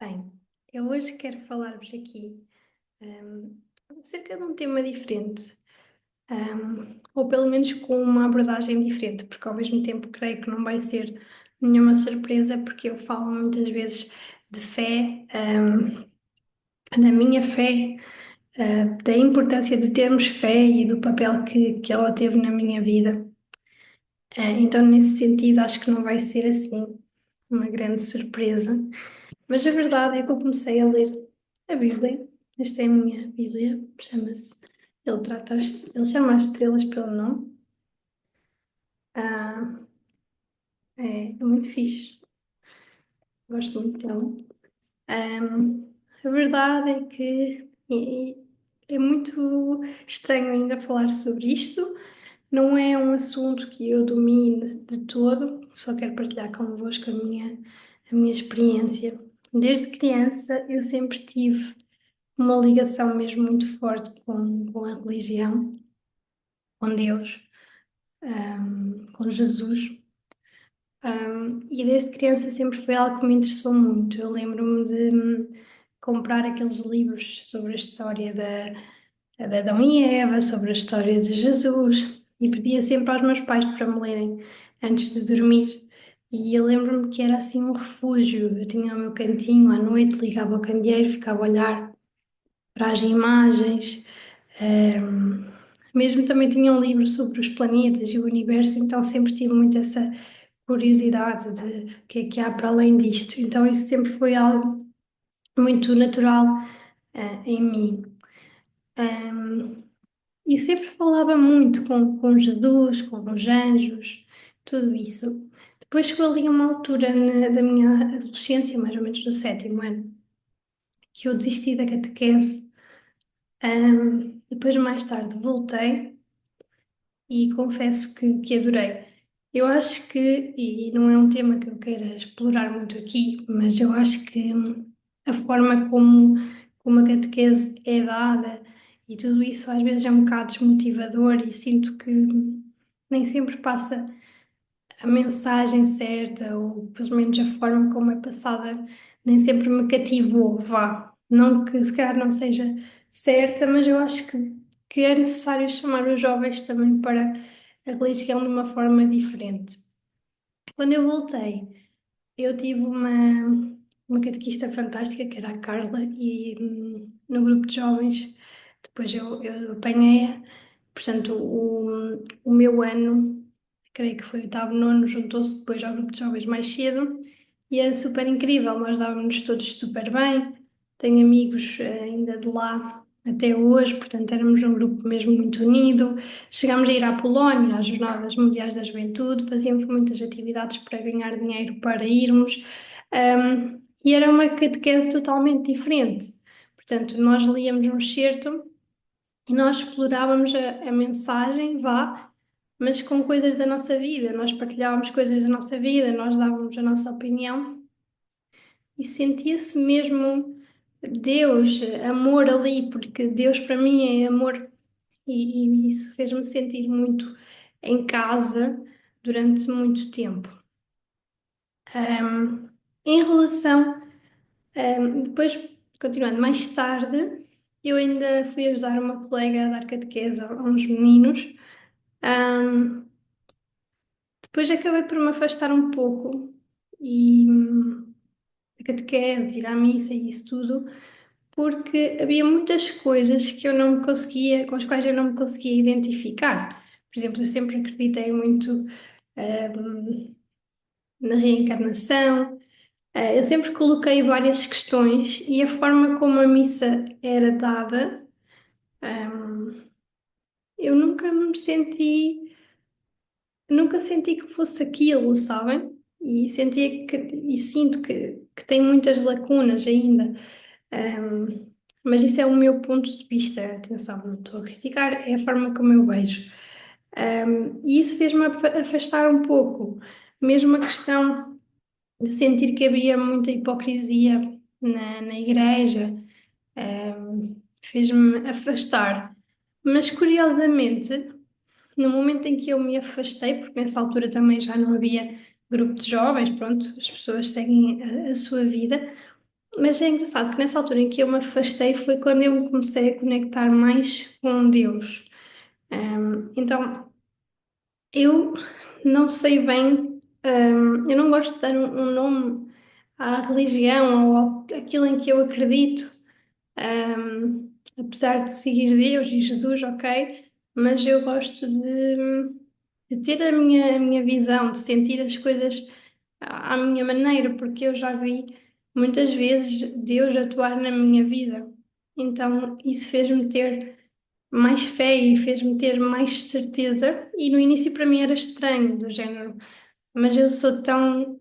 Bem, eu hoje quero falar-vos aqui ahm, acerca de um tema diferente, ou pelo menos com uma abordagem diferente, porque ao mesmo tempo creio que não vai ser nenhuma surpresa, porque eu falo muitas vezes de fé, da minha fé, da importância de termos fé e do papel que ela teve na minha vida. Então, nesse sentido, acho que não vai ser assim uma grande surpresa. Mas a verdade é que eu comecei a ler a Bíblia. Esta é a minha Bíblia, chama-se. Ele chama as estrelas pelo nome. Ah, é muito fixe, gosto muito dela. A verdade é que é muito estranho ainda falar sobre isto. Não é um assunto que eu domine de todo, só quero partilhar convosco a minha experiência. Desde criança eu sempre tive uma ligação mesmo muito forte com a religião, com Deus, com Jesus. E desde criança sempre foi algo que me interessou muito. Eu lembro-me de comprar aqueles livros sobre a história de Adão e Eva, sobre a história de Jesus, e pedia sempre aos meus pais para me lerem antes de dormir. E eu lembro-me que era assim um refúgio. Eu tinha o meu cantinho à noite, ligava o candeeiro, ficava a olhar para as imagens. Mesmo também tinha um livro sobre os planetas e o universo, então sempre tive muito essa curiosidade de o que é que há para além disto. Então isso sempre foi algo muito natural, em mim. Um, e sempre falava muito com Jesus, com os anjos, tudo isso. Depois chegou ali uma altura da minha adolescência, mais ou menos no sétimo ano, que eu desisti da catequese. Depois, mais tarde, voltei e confesso que adorei. Eu acho que, e não é um tema que eu queira explorar muito aqui, mas eu acho que a forma como a catequese é dada e tudo isso às vezes é um bocado desmotivador e sinto que nem sempre passa a mensagem certa, ou pelo menos a forma como é passada, nem sempre me cativou, vá. Não que se calhar não seja certa, mas eu acho que é necessário chamar os jovens também para a religião de uma forma diferente. Quando eu voltei, eu tive uma catequista fantástica, que era a Carla, e no grupo de jovens, depois eu apanhei-a, portanto, o meu ano, creio que foi o oitavo, nono, juntou-se depois ao grupo de jovens mais cedo, e era super incrível, nós dávamos todos super bem, tenho amigos ainda de lá até hoje, portanto, éramos um grupo mesmo muito unido. Chegámos a ir à Polónia, às Jornadas Mundiais da Juventude, fazíamos muitas atividades para ganhar dinheiro para irmos, e era uma catequese totalmente diferente. Portanto, nós líamos um excerto e nós explorávamos a mensagem, vá, mas com coisas da nossa vida. Nós partilhávamos coisas da nossa vida, nós dávamos a nossa opinião e sentia-se mesmo Deus, amor ali, porque Deus para mim é amor e isso fez-me sentir muito em casa durante muito tempo. Um, Em relação, depois, continuando mais tarde, eu ainda fui ajudar uma colega a dar catequese a uns meninos. Um, Depois acabei por me afastar um pouco e a catequese, ir à missa e isso tudo, porque havia muitas coisas que eu não me conseguia, com as quais eu não me conseguia identificar. Por exemplo, eu sempre acreditei muito na reencarnação. Eu sempre coloquei várias questões e a forma como a missa era dada, eu nunca senti que fosse aquilo, sabem? E sentia e sinto que tem muitas lacunas ainda. Mas isso é o meu ponto de vista, atenção, não estou a criticar, é a forma como eu vejo. E isso fez-me afastar um pouco, mesmo a questão de sentir que havia muita hipocrisia na igreja, fez-me afastar. Mas curiosamente, no momento em que eu me afastei, porque nessa altura também já não havia grupo de jovens, pronto, as pessoas seguem a sua vida, Mas é engraçado que nessa altura em que eu me afastei foi quando eu me comecei a conectar mais com Deus. Então, eu não sei bem, eu não gosto de dar um nome à religião ou àquilo em que eu acredito, apesar de seguir Deus e Jesus, ok, mas eu gosto de ter a minha visão, de sentir as coisas à minha maneira, porque eu já vi muitas vezes Deus atuar na minha vida. Então, isso fez-me ter mais fé e fez-me ter mais certeza. E no início para mim era estranho, do género, mas eu sou tão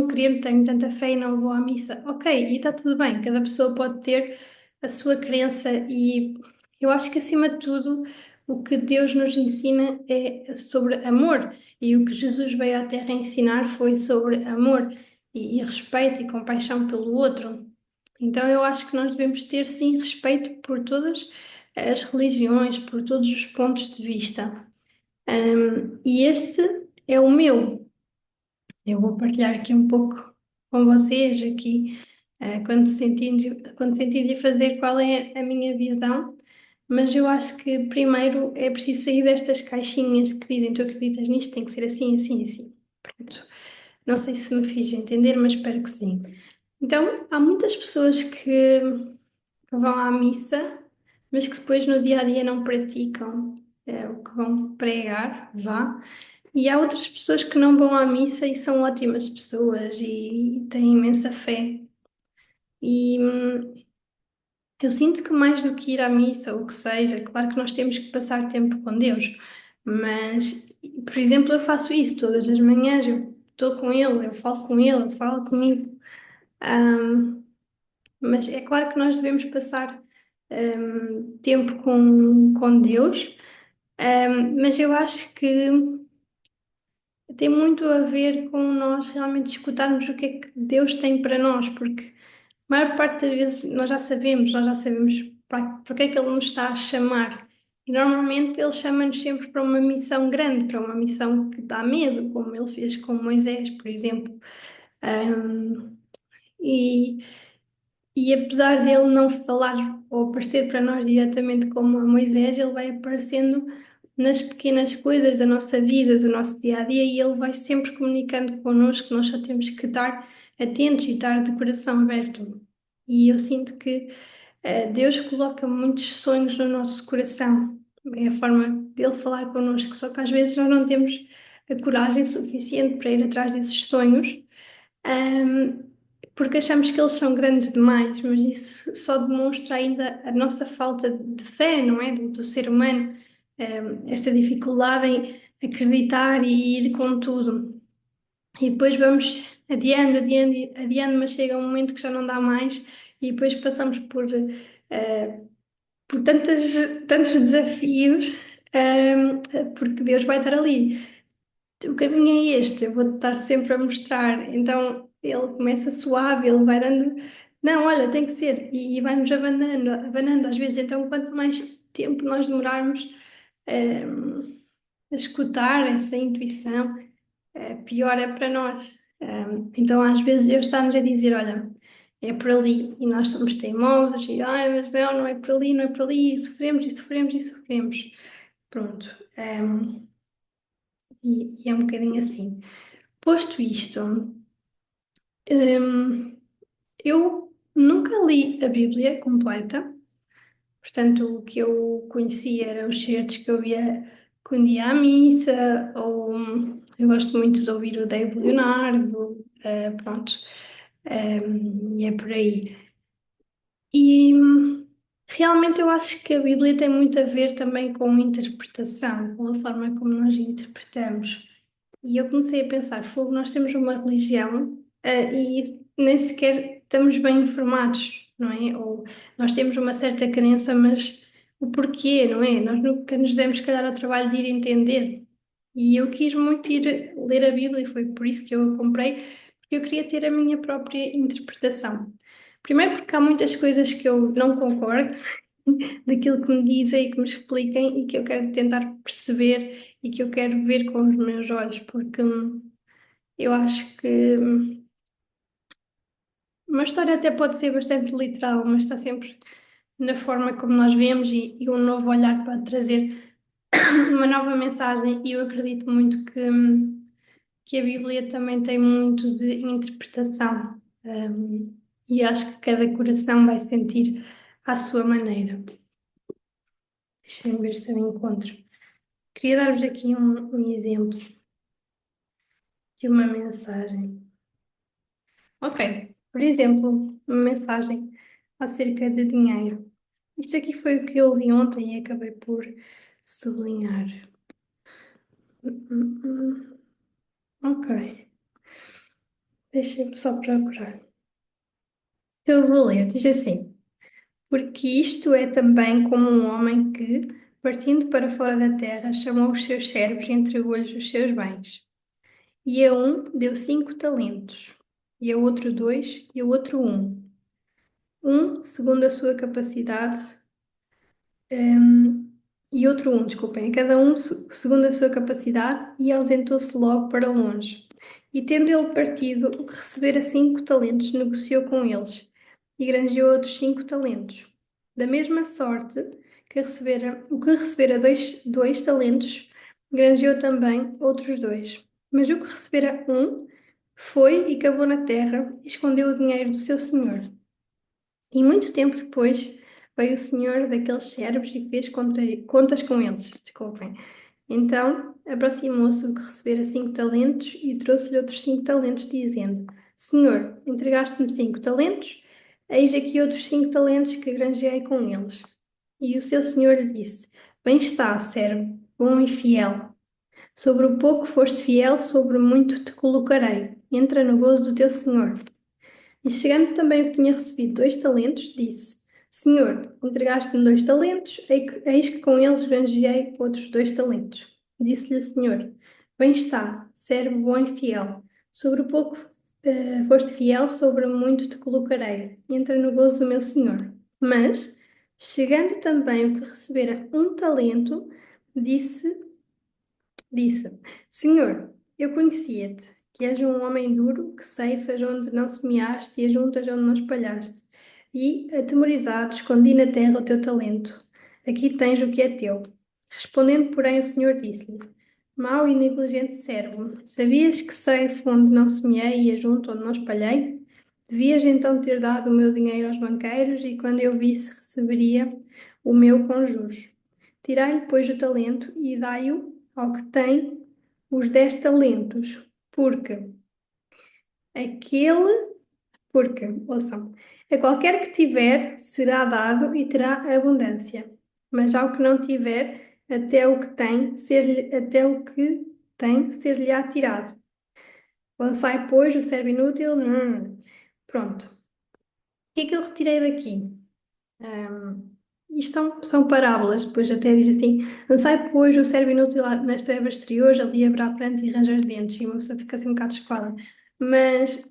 crente, tenho tanta fé e não vou à missa. Ok, e está tudo bem, cada pessoa pode ter a sua crença e eu acho que acima de tudo o que Deus nos ensina é sobre amor e o que Jesus veio à Terra ensinar foi sobre amor e respeito e compaixão pelo outro. Então eu acho que nós devemos ter sim respeito por todas as religiões, por todos os pontos de vista. E este é o meu. Eu vou partilhar aqui um pouco com vocês aqui, quando sentir de fazer qual é a minha visão, mas eu acho que primeiro é preciso sair destas caixinhas que dizem tu acreditas nisto, tem que ser assim, assim, assim. Pronto. Não sei se me fiz entender, mas espero que sim. Então, há muitas pessoas que vão à missa, mas que depois no dia a dia não praticam o que vão pregar, vá. E há outras pessoas que não vão à missa e são ótimas pessoas e têm imensa fé. E eu sinto que mais do que ir à missa ou o que seja, claro que nós temos que passar tempo com Deus, mas, por exemplo, eu faço isso todas as manhãs, eu estou com Ele, eu falo com Ele, Ele fala comigo. Ahm, mas é claro que nós devemos passar tempo com Deus, mas eu acho que tem muito a ver com nós realmente escutarmos o que é que Deus tem para nós, porque a maior parte das vezes nós já sabemos para que é que Ele nos está a chamar. E normalmente Ele chama-nos sempre para uma missão grande, para uma missão que dá medo, como Ele fez com Moisés, por exemplo. Um, e, e apesar dele não falar ou aparecer para nós diretamente como a Moisés, ele vai aparecendo nas pequenas coisas da nossa vida, do nosso dia a dia, e ele vai sempre comunicando connosco. Nós só temos que estar atentos e estar de coração aberto. E eu sinto que Deus coloca muitos sonhos no nosso coração. É a forma dele falar connosco, só que às vezes nós não temos a coragem suficiente para ir atrás desses sonhos. Ahm, Porque achamos que eles são grandes demais, mas isso só demonstra ainda a nossa falta de fé, não é? Do ser humano, esta dificuldade em acreditar e ir com tudo. E depois vamos adiando, adiando, adiando, mas chega um momento que já não dá mais, e depois passamos por tantos desafios, porque Deus vai estar ali. O caminho é este, eu vou-te estar sempre a mostrar. Então ele começa suave, ele vai dando, não, olha, tem que ser, e vai-nos abanando, abanando às vezes. Então, quanto mais tempo nós demorarmos a escutar essa intuição, pior é para nós. Então, às vezes, Deus está-nos a dizer: olha, é por ali, e nós somos teimosos, e ai, mas não, não é por ali, não é por ali, e sofremos, e sofremos, e sofremos. Pronto. E é um bocadinho assim. Posto isto, eu nunca li a Bíblia completa, portanto, o que eu conhecia eram os certos que eu via quando ia à missa, ou eu gosto muito de ouvir o Dave Leonardo, pronto, e é por aí. E realmente eu acho que a Bíblia tem muito a ver também com interpretação, com a forma como nós interpretamos. E eu comecei a pensar, fogo, nós temos uma religião, e nem sequer estamos bem informados, não é? Ou nós temos uma certa crença, mas o porquê, não é? Nós nunca nos demos, se calhar, ao trabalho de ir entender. E eu quis muito ir ler a Bíblia e foi por isso que eu a comprei, porque eu queria ter a minha própria interpretação. Primeiro porque há muitas coisas que eu não concordo daquilo que me dizem e que me expliquem e que eu quero tentar perceber e que eu quero ver com os meus olhos, porque eu acho que uma história até pode ser bastante literal, mas está sempre na forma como nós vemos e um novo olhar para trazer uma nova mensagem. E eu acredito muito que a Bíblia também tem muito de interpretação. E acho que cada coração vai sentir à sua maneira. Deixem-me ver se eu encontro. Queria dar-vos aqui um exemplo de uma mensagem. Ok, por exemplo, uma mensagem acerca de dinheiro. Isto aqui foi o que eu li ontem e acabei por sublinhar. Ok, deixem-me só procurar. Então eu vou ler, diz assim: porque isto é também como um homem que, partindo para fora da terra, chamou os seus servos e entregou-lhes os seus bens. E a um deu 5 talentos, e a outro 2, e a outro um segundo a sua capacidade, um, e outro desculpem, a cada um segundo a sua capacidade, e ausentou-se logo para longe. E tendo ele partido, o que recebera 5 talentos, negociou com eles, e granjeou outros 5 talentos. Da mesma sorte o que recebera dois talentos, granjeou também outros 2. Mas o que recebera foi e cavou na terra, e escondeu o dinheiro do seu senhor. E muito tempo depois veio o senhor daqueles servos e fez contas com eles. Desculpem. Então aproximou-se o que recebera 5 talentos e trouxe-lhe outros 5 talentos, dizendo: Senhor, entregaste-me 5 talentos, eis aqui outros 5 talentos que granjeei com eles. E o seu senhor lhe disse: Bem está, servo, bom e fiel. Sobre o pouco foste fiel, sobre o muito te colocarei. Entra no gozo do teu senhor. E chegando também o que tinha recebido 2 talentos, disse: Senhor, entregaste-me 2 talentos, eis que com eles granjeei outros 2 talentos. Disse-lhe o Senhor: Bem está, servo bom e fiel. Sobre o pouco foste fiel, sobre o muito te colocarei. Entra no gozo do meu Senhor. Mas, chegando também o que recebera 1 talento, disse disse: Senhor, eu conhecia-te, que és um homem duro, que ceifas onde não semeaste e ajuntas onde não espalhaste. E, atemorizado, escondi na terra o teu talento. Aqui tens o que é teu. Respondendo, porém, o Senhor disse-lhe: Mau e negligente servo, sabias que ceifo onde não semeei e ajunto onde não espalhei? Devias então ter dado o meu dinheiro aos banqueiros, e quando eu visse, receberia o meu com juros. Tirai-lhe, pois, o talento e dai-o ao que tem os 10 talentos, aquele, ouçam, a qualquer que tiver será dado e terá abundância, mas ao que não tiver, até o que tem, ser-lhe-á tirado. Lançai, pois, o servo inútil. Pronto. O que é que eu retirei daqui? Isto são parábolas, depois até diz assim: lançai, pois, o servo inútil nas trevas exteriores, ali haverá pranto e ranger de dentes, e uma pessoa fica assim um bocado escada. Mas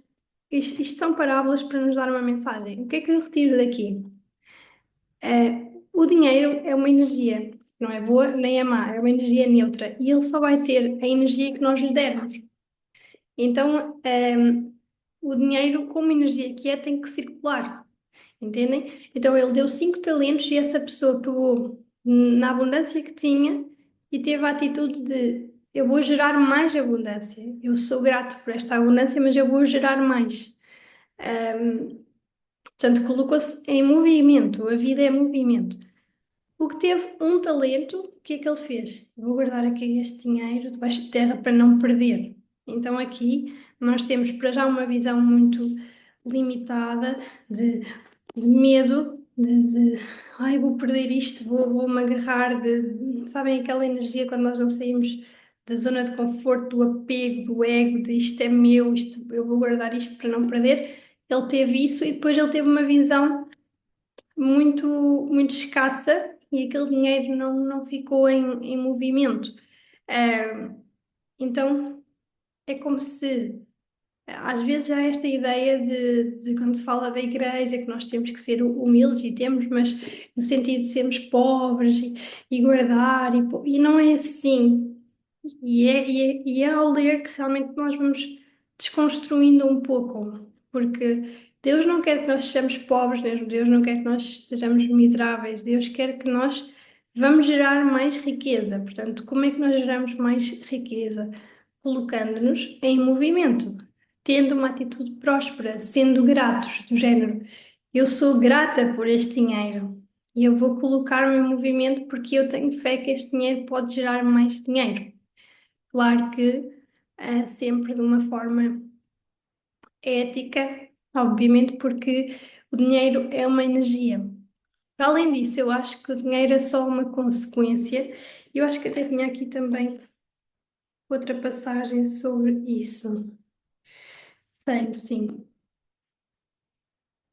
isto são parábolas para nos dar uma mensagem. O que é que eu retiro daqui? O dinheiro é uma energia, não é boa nem é má, é uma energia neutra, e ele só vai ter a energia que nós lhe dermos. Então, o dinheiro, como energia que é, tem que circular. Entendem? Então ele deu 5 talentos e essa pessoa pegou na abundância que tinha e teve a atitude de: eu vou gerar mais abundância. Eu sou grato por esta abundância, mas eu vou gerar mais. Portanto, colocou-se em movimento. A vida é movimento. O que teve 1 talento, o que é que ele fez? Vou guardar aqui este dinheiro debaixo de terra para não perder. Então aqui nós temos para já uma visão muito limitada de medo, ai, vou perder isto, vou-me agarrar sabem aquela energia quando nós não saímos da zona de conforto, do apego, do ego, de isto é meu, eu vou guardar isto para não perder. Ele teve isso e depois ele teve uma visão muito, muito escassa e aquele dinheiro não ficou em movimento. Então é como se às vezes há esta ideia de quando se fala da igreja que nós temos que ser humildes e temos, mas no sentido de sermos pobres e guardar, e não é assim. E é ao ler que realmente nós vamos desconstruindo um pouco. porque Deus não quer que nós sejamos pobres mesmo, Deus não quer que nós sejamos miseráveis, Deus quer que nós vamos gerar mais riqueza. Portanto, como é que nós geramos mais riqueza? Colocando-nos em movimento, tendo uma atitude próspera, sendo gratos, do género, eu sou grata por este dinheiro e eu vou colocar-me em movimento porque eu tenho fé que este dinheiro pode gerar mais dinheiro. Claro que sempre de uma forma ética, obviamente, porque o dinheiro é uma energia. Para além disso, eu acho que o dinheiro é só uma consequência. Eu acho que até tinha aqui também outra passagem sobre isso. Tenho, sim.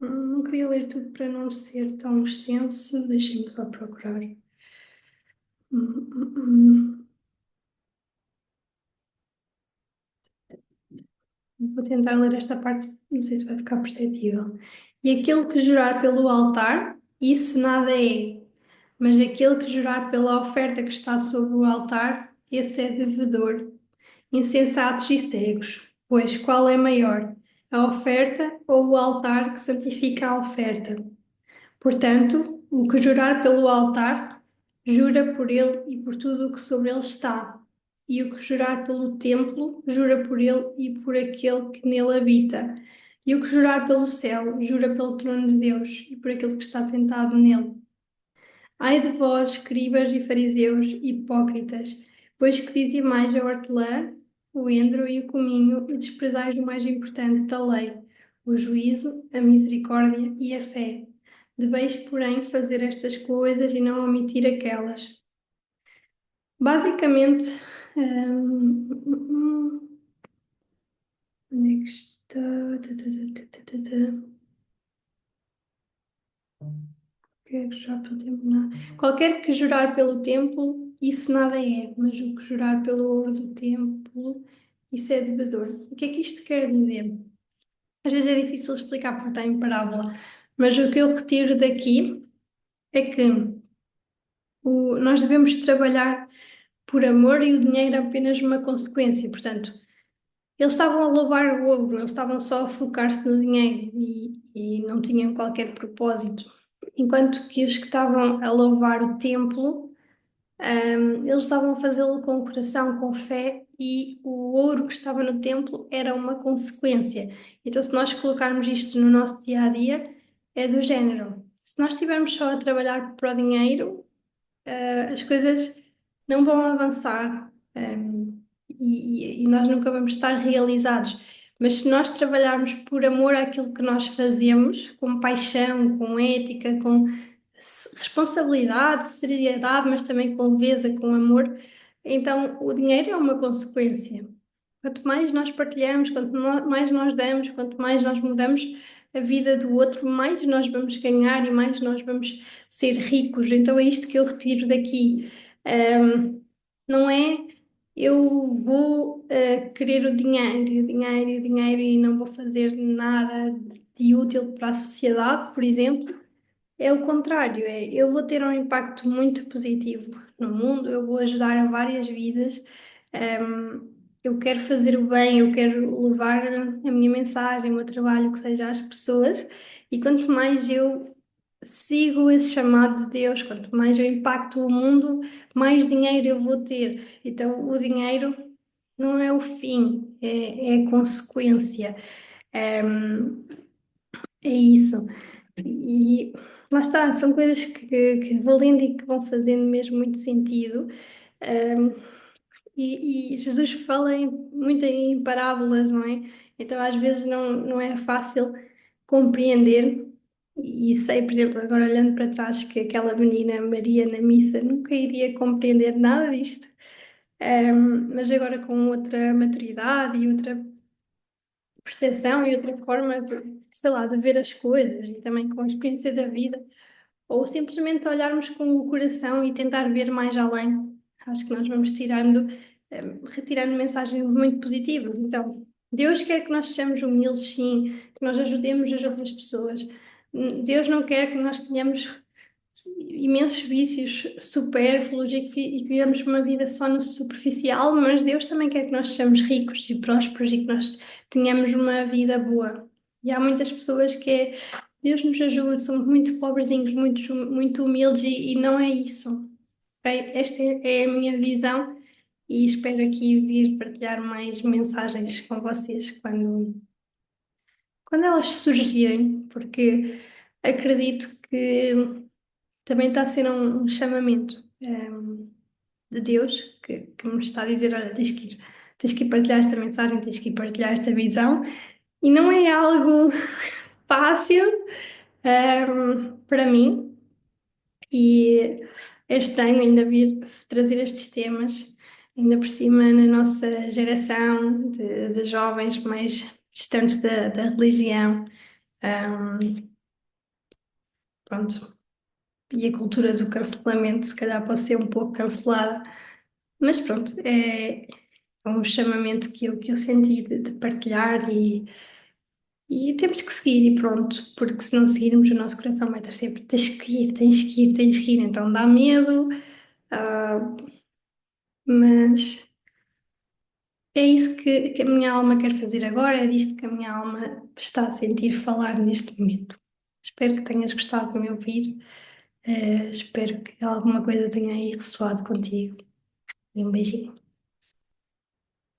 Não queria ler tudo para não ser tão extenso. Deixem-me só procurar. Hum, hum, hum. Vou tentar ler esta parte, não sei se vai ficar perceptível. E aquele que jurar pelo altar, isso nada é. Mas aquele que jurar pela oferta que está sobre o altar, esse é devedor. Insensatos e cegos, pois qual é maior, a oferta ou o altar que santifica a oferta? Portanto, o que jurar pelo altar, jura por ele e por tudo o que sobre ele está. E o que jurar pelo templo, jura por ele e por aquele que nele habita. E o que jurar pelo céu, jura pelo trono de Deus e por aquele que está sentado nele. Ai de vós, escribas e fariseus, hipócritas, pois que dizimais a hortelã, o endro e o cominho, e desprezais o mais importante da lei, o juízo, a misericórdia e a fé. Deveis, porém, fazer estas coisas e não omitir aquelas. Basicamente, onde é que está? Quer jurar pelo templo, não. Qualquer que jurar pelo templo, isso nada é, mas o que jurar pelo ouro do templo, isso é devedor. O que é que isto quer dizer? Às vezes é difícil explicar porque está em parábola, mas o que eu retiro daqui é que nós devemos trabalhar por amor e o dinheiro é apenas uma consequência. Portanto, eles estavam a louvar o ouro, eles estavam só a focar-se no dinheiro e não tinham qualquer propósito. Enquanto que os que estavam a louvar o templo, eles estavam a fazê-lo com o coração, com fé, e o ouro que estava no templo era uma consequência. Então, se nós colocarmos isto no nosso dia a dia, é do género. Se nós estivermos só a trabalhar para o dinheiro, as coisas não vão avançar, e nós nunca vamos estar realizados. Mas se nós trabalharmos por amor àquilo que nós fazemos, com paixão, com ética, com responsabilidade, seriedade, mas também com leveza, com amor, então o dinheiro é uma consequência. Quanto mais nós partilhamos, mais nós damos, quanto mais nós mudamos a vida do outro, mais nós vamos ganhar e mais nós vamos ser ricos. Então é isto que eu retiro daqui. Não é eu vou querer o dinheiro, e o dinheiro, e o dinheiro e não vou fazer nada de útil para a sociedade, por exemplo. É o contrário, é eu vou ter um impacto muito positivo no mundo, eu vou ajudar a várias vidas, eu quero fazer o bem, eu quero levar a minha mensagem, o meu trabalho, que seja às pessoas, e quanto mais eu sigo esse chamado de Deus, quanto mais eu impacto o mundo, mais dinheiro eu vou ter. Então, o dinheiro não é o fim, é a consequência. Hum, é isso. E lá está, são coisas que vou lendo e que vão fazendo mesmo muito sentido. Um, e Jesus fala muito em parábolas, não é? Então às vezes não é fácil compreender. E sei, por exemplo, agora olhando para trás, que aquela menina Maria na missa nunca iria compreender nada disto. Mas agora com outra maturidade e outra percepção e outra forma de, sei lá, de ver as coisas e também com a experiência da vida, ou simplesmente olharmos com o coração e tentar ver mais além. Acho que nós vamos retirando mensagens muito positivas. Então, Deus quer que nós sejamos humildes, sim, que nós ajudemos as outras pessoas. Deus não quer que nós tenhamos imensos vícios supérfluos e que vivamos uma vida só no superficial, mas Deus também quer que nós sejamos ricos e prósperos e que nós tenhamos uma vida boa. E há muitas pessoas que é, Deus nos ajude, somos muito pobrezinhos, muito humildes e não é isso. Ok? Esta é a minha visão e espero aqui vir partilhar mais mensagens com vocês quando elas surgirem, porque acredito que também está a ser um chamamento de Deus que me está a dizer, olha, tens que ir partilhar esta mensagem, tens que ir partilhar esta visão, e não é algo fácil, para mim, e é estranho ainda vir trazer estes temas, ainda por cima na nossa geração de jovens mais distantes da religião. Um, Pronto, e a cultura do cancelamento, se calhar pode ser um pouco cancelada, mas pronto, é um chamamento que eu senti de partilhar e temos que seguir e pronto, porque se não seguirmos o nosso coração vai estar sempre tens que ir, tens que ir, tens que ir, então dá medo, ah, mas é isso que a minha alma quer fazer agora, é disto que a minha alma está a sentir falar neste momento. Espero que tenhas gostado de me ouvir, espero que alguma coisa tenha aí ressoado contigo e um beijinho.